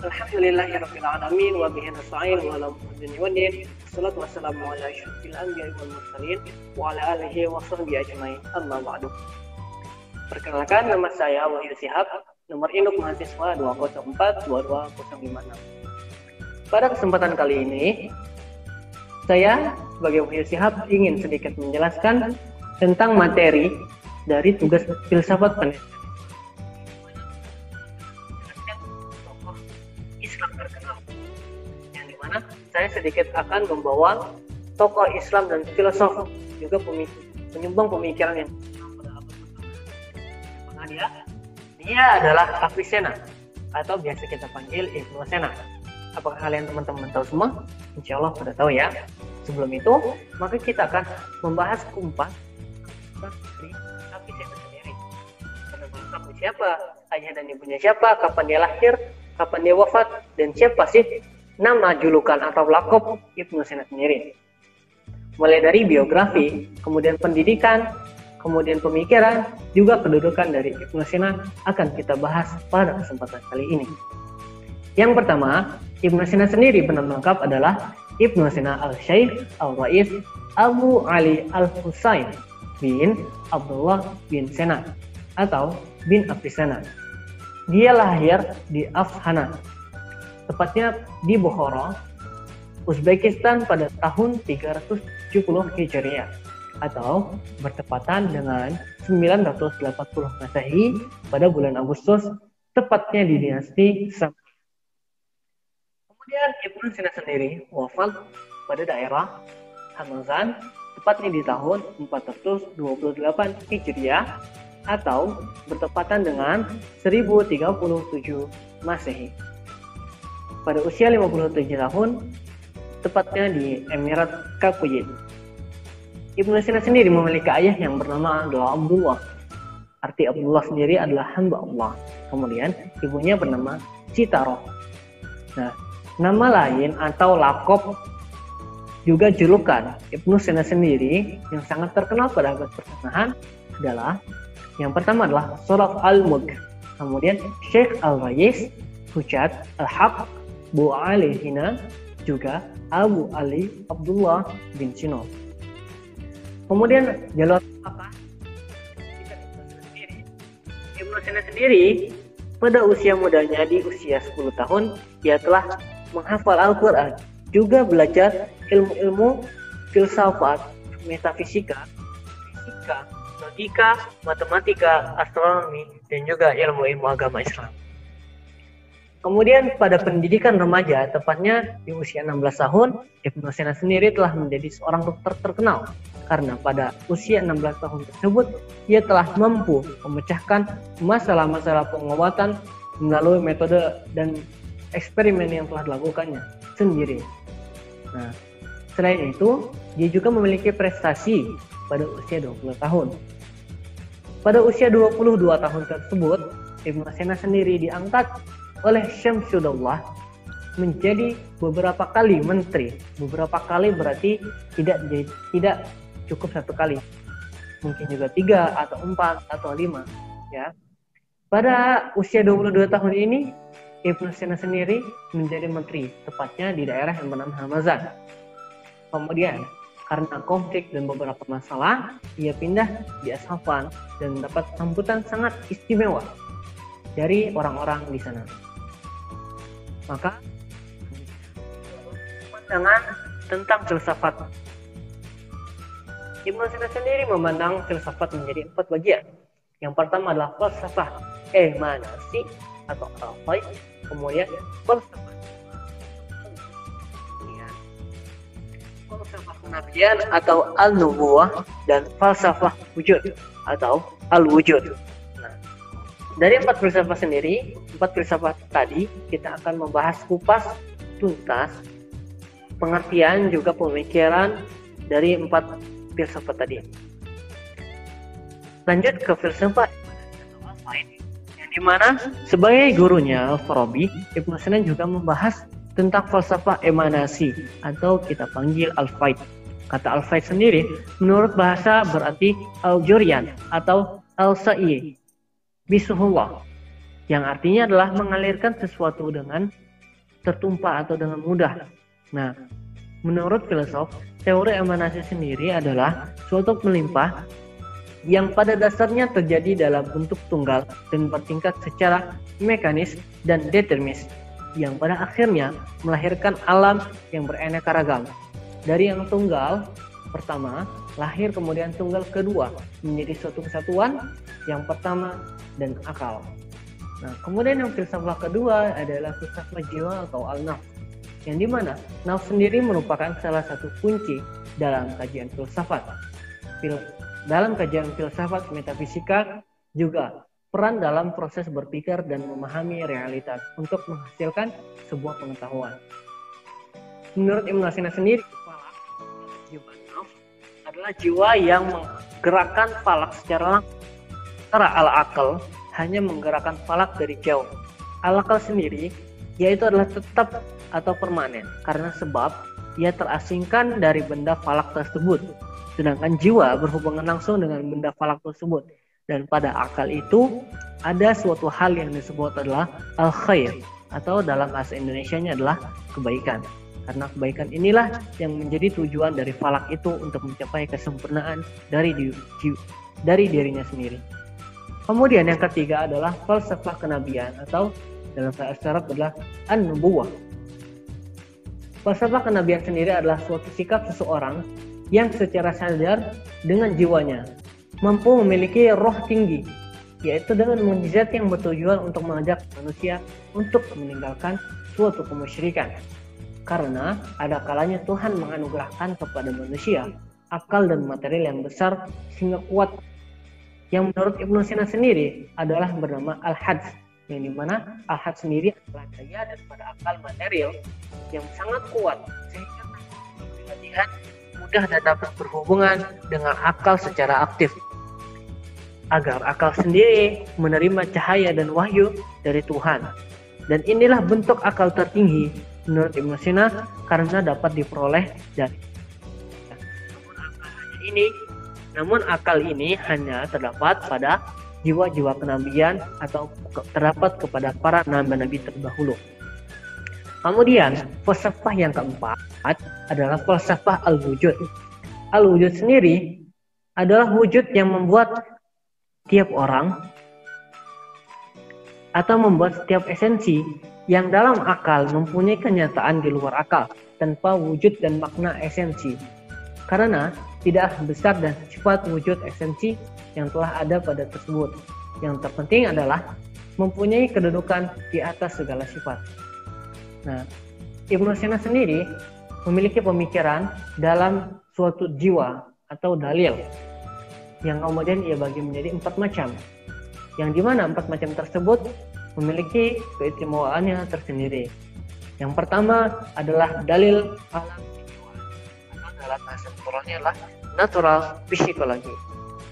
Alhamdulillahirabbil alamin wa bihi nasta'in wa ala umuri waddin. Wassalatu wassalamu ala asyrofil anbiya'i wal mursalin wa ala alihi wa sahbihi ajmain. Amma ba'du. Perkenalkan, nama saya Wahyu Shihab, nomor induk mahasiswa 204-22056. Pada kesempatan kali ini, saya sebagai Wahyu Shihab ingin sedikit menjelaskan tentang materi dari tugas filsafat penelitian. Islam terkenal, yang dimana saya sedikit akan membawa tokoh Islam dan filosof juga penyumbang pemikiran yang dia adalah Avicenna atau biasa kita panggil Ibnu Sina. Apakah kalian teman-teman tahu semua? Insya Allah pada tahu ya. Sebelum itu, maka kita akan membahas kumpas dari Avicenna sendiri. Bernama siapa, ayah dan ibunya siapa, kapan dia lahir, kapan dia wafat, dan siapa sih nama julukan atau lakop Ibnu Sina sendiri. Mulai dari biografi, kemudian pendidikan, kemudian pemikiran, juga kedudukan dari Ibnu Sina akan kita bahas pada kesempatan kali ini. Yang pertama, Ibnu Sina sendiri bernama lengkap adalah Ibnu Sina al-Syaikh al-Rais Abu Ali al-Husain bin Abdullah bin Sina atau bin Avicenna. Dia lahir di Afghana, tepatnya di Bukhara, Uzbekistan pada tahun 370 Hijriah atau bertepatan dengan 980 Masehi pada bulan Agustus, tepatnya di dinasti Samanid. Kemudian Ibnu Sina sendiri wafat pada daerah Hamazan, tepatnya di tahun 428 Hijriah atau bertepatan dengan 1037 Masehi. Pada usia 57 tahun, tepatnya di Emirat Kuyait. Ibnu Sina sendiri memiliki ayah yang bernama Abdullah. Arti Abdullah sendiri adalah hamba Allah. Kemudian ibunya bernama Citaroh. Nah, nama lain atau lakop juga julukan Ibnu Sina sendiri yang sangat terkenal pada abad pertengahan adalah yang pertama adalah Suraf al-Mulk, kemudian Syekh al-Rais, Hujat al-Haq, Bu Ali Hina, juga Abu Ali Abdullah bin Sina. Kemudian jalur apa? Ibnu Sina sendiri pada usia mudanya di usia 10 tahun ia telah menghafal Al-Quran, juga belajar ilmu-ilmu filsafat, metafisika, fisika, logika, matematika, astronomi, dan juga ilmu-ilmu agama Islam. Kemudian pada pendidikan remaja, tepatnya di usia 16 tahun, Ibnu Sina sendiri telah menjadi seorang dokter terkenal karena pada usia 16 tahun tersebut ia telah mampu memecahkan masalah-masalah pengobatan melalui metode dan eksperimen yang telah dilakukannya sendiri. Nah, selain itu, dia juga memiliki prestasi pada usia 20 tahun. Pada usia 22 tahun tersebut, Ibnu Sina sendiri diangkat oleh Syamsuddaulah menjadi beberapa kali menteri. Beberapa kali berarti tidak cukup satu kali. Mungkin juga 3 atau 4 atau 5 ya. Pada usia 22 tahun ini, Ibnu Sina sendiri menjadi menteri, tepatnya di daerah yang bernama Hamazan. Kemudian, karena konflik dan beberapa masalah, ia pindah di Asfan dan mendapat sambutan sangat istimewa dari orang-orang di sana. Maka, pandangan tentang filsafat. Ibnu Sina sendiri memandang filsafat menjadi 4 bagian. Yang pertama adalah falsafah emanasi atau al-faid, kemudian falsafah penabian atau al-nubuwah, dan falsafah wujud atau al-wujud. Nah, dari 4 filsafat sendiri, 4 filsafat tadi kita akan membahas kupas tuntas pengertian juga pemikiran dari 4 filsafat tadi. Lanjut ke filsafat yang dimana sebagai gurunya Al-Farabi, Ibnu Sina juga membahas tentang falsafah emanasi atau kita panggil al-faid. Kata al-faid sendiri menurut bahasa berarti al-juryan atau al-sa'i bisuhullah, yang artinya adalah mengalirkan sesuatu dengan tertumpah atau dengan mudah. Nah, menurut filsuf, teori emanasi sendiri adalah suatu melimpah yang pada dasarnya terjadi dalam bentuk tunggal dan bertingkat secara mekanis dan determinis, yang pada akhirnya melahirkan alam yang beraneka ragam. Dari yang tunggal pertama lahir kemudian tunggal kedua menjadi suatu kesatuan yang pertama dan akal. Nah, kemudian yang filsafat kedua adalah filsafat jiwa atau al-nafs, yang dimana nafs sendiri merupakan salah satu kunci dalam kajian filsafat. Dalam kajian filsafat metafisika juga peran dalam proses berpikir dan memahami realitas untuk menghasilkan sebuah pengetahuan. Menurut Ibnu Sina sendiri, jiwa nafs adalah jiwa yang menggerakkan falak secara langsung. Secara al-akal hanya menggerakkan falak dari jauh. Al-akal sendiri yaitu adalah tetap atau permanen karena sebab ia terasingkan dari benda falak tersebut. Sedangkan jiwa berhubungan langsung dengan benda falak tersebut. Dan pada akal itu ada suatu hal yang disebut adalah al-khair, atau dalam bahasa Indonesianya adalah kebaikan. Karena kebaikan inilah yang menjadi tujuan dari falak itu untuk mencapai kesempurnaan dari dirinya sendiri. Kemudian yang ketiga adalah falsafah kenabian, atau dalam bahasa Arab adalah an-nubuwah. Falsafah kenabian sendiri adalah suatu sikap seseorang yang secara sadar dengan jiwanya mampu memiliki roh tinggi, yaitu dengan mukjizat yang bertujuan untuk mengajak manusia untuk meninggalkan suatu kemusyrikan. Karena ada kalanya Tuhan menganugerahkan kepada manusia akal dan material yang besar sehingga kuat, yang menurut Ibnu Sina sendiri adalah bernama al-hads, yang dimana al-hads sendiri adalah daya daripada akal material yang sangat kuat sehingga latihan mudah dan dapat berhubungan dengan akal secara aktif, agar akal sendiri menerima cahaya dan wahyu dari Tuhan. Dan inilah bentuk akal tertinggi menurut Ibnu Sina karena dapat diperoleh dari namun akal ini hanya terdapat pada jiwa-jiwa kenabian atau terdapat kepada para nabi-nabi terdahulu. Kemudian falsafah yang keempat adalah falsafah al-wujud. Al-wujud sendiri adalah wujud yang membuat tiap orang atau membuat setiap esensi yang dalam akal mempunyai kenyataan di luar akal tanpa wujud dan makna esensi. Karena tidak besar dan sifat wujud esensi yang telah ada pada tersebut. Yang terpenting adalah mempunyai kedudukan di atas segala sifat. Nah, Ibnu Sina sendiri memiliki pemikiran dalam suatu jiwa atau dalil yang kemudian ia bagi menjadi 4 macam, yang dimana 4 macam tersebut memiliki keistimewaannya tersendiri. Yang pertama adalah dalil alam kejiwaan, atau dalam bahasa naturalnya adalah natural psychology.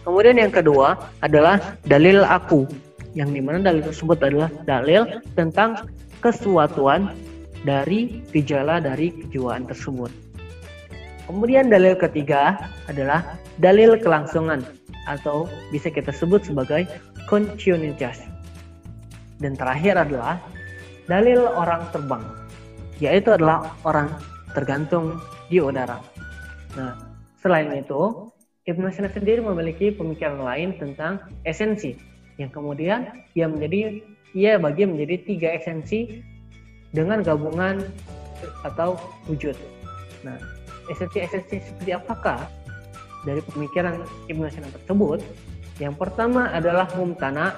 Kemudian yang kedua adalah dalil aku, yang dimana dalil tersebut adalah dalil tentang kesuatuan dari gejala dari kejiwaan tersebut. Kemudian dalil ketiga adalah dalil kelangsungan, atau bisa kita sebut sebagai continuitas. Dan terakhir adalah dalil orang terbang, yaitu adalah orang tergantung di udara. Nah, selain itu, Ibnu Sina sendiri memiliki pemikiran lain tentang esensi, yang kemudian ia bagi menjadi 3 esensi dengan gabungan atau wujud. Nah, esensi-esensi seperti apakah dari pemikiran Ibnu Sina tersebut? Yang pertama adalah mumtana,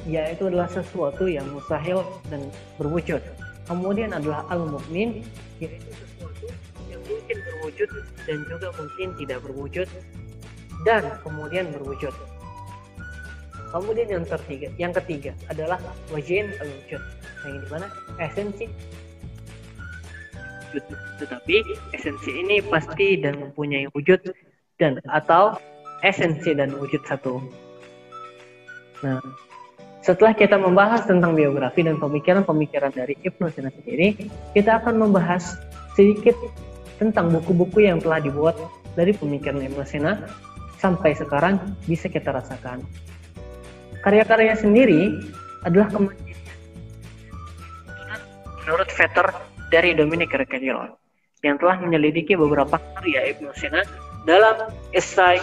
yaitu adalah sesuatu yang mustahil dan berwujud. Kemudian adalah al-mu'min, yaitu sesuatu yang mungkin berwujud dan juga mungkin tidak berwujud dan kemudian berwujud. Kemudian yang ketiga adalah wajin al-wujud, yang dimana esensi wujud, tetapi esensi ini pasti dan mempunyai wujud dan atau esensi dan wujud satu. Nah, setelah kita membahas tentang biografi dan pemikiran-pemikiran dari Ibnu Sina sendiri, kita akan membahas sedikit tentang buku-buku yang telah dibuat dari pemikiran Ibnu Sina sampai sekarang bisa kita rasakan. Karya-karyanya sendiri adalah kemandirian menurut veter dari Dominic Recadillo yang telah menyelidiki beberapa karya Ibnu Sina dalam esai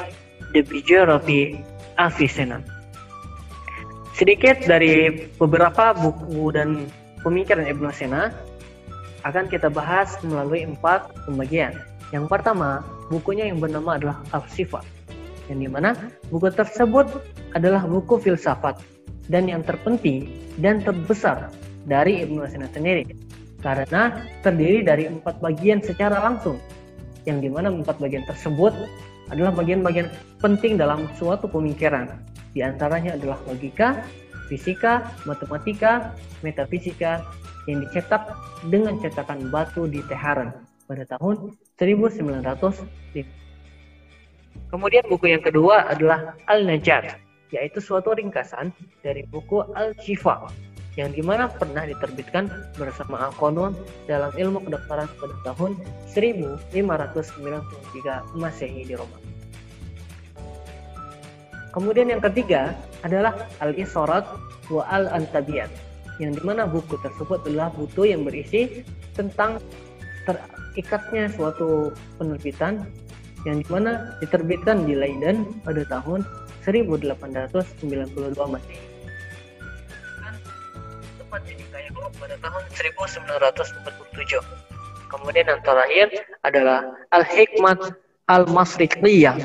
The Biography Avicenna. Sedikit dari beberapa buku dan pemikiran Ibnu Sina akan kita bahas melalui 4 pembagian. Yang pertama, bukunya yang bernama adalah Al-Sifat, yang dimana buku tersebut adalah buku filsafat dan yang terpenting dan terbesar dari Ibnu Sina sendiri, karena terdiri dari 4 bagian secara langsung, yang dimana 4 bagian tersebut adalah bagian-bagian penting dalam suatu pemikiran. Di antaranya adalah logika, fisika, matematika, metafisika, yang dicetak dengan cetakan batu di Teheran pada tahun 1905. Kemudian buku yang kedua adalah Al-Najat, yaitu suatu ringkasan dari buku Al-Shifa, yang dimana pernah diterbitkan bersama Al-Qanun dalam ilmu kedokteran pada tahun 1593 Masehi di Roma. Kemudian yang ketiga adalah Al-Isharat wa Al-Antabiyat, yang dimana buku tersebut adalah buku yang berisi tentang terikatnya suatu penerbitan yang dimana diterbitkan di Leiden pada tahun 1892 Masehi. Tepatnya di Kairo pada tahun 1947. Kemudian yang terakhir adalah Al-Hikmat Al-Masriqiyah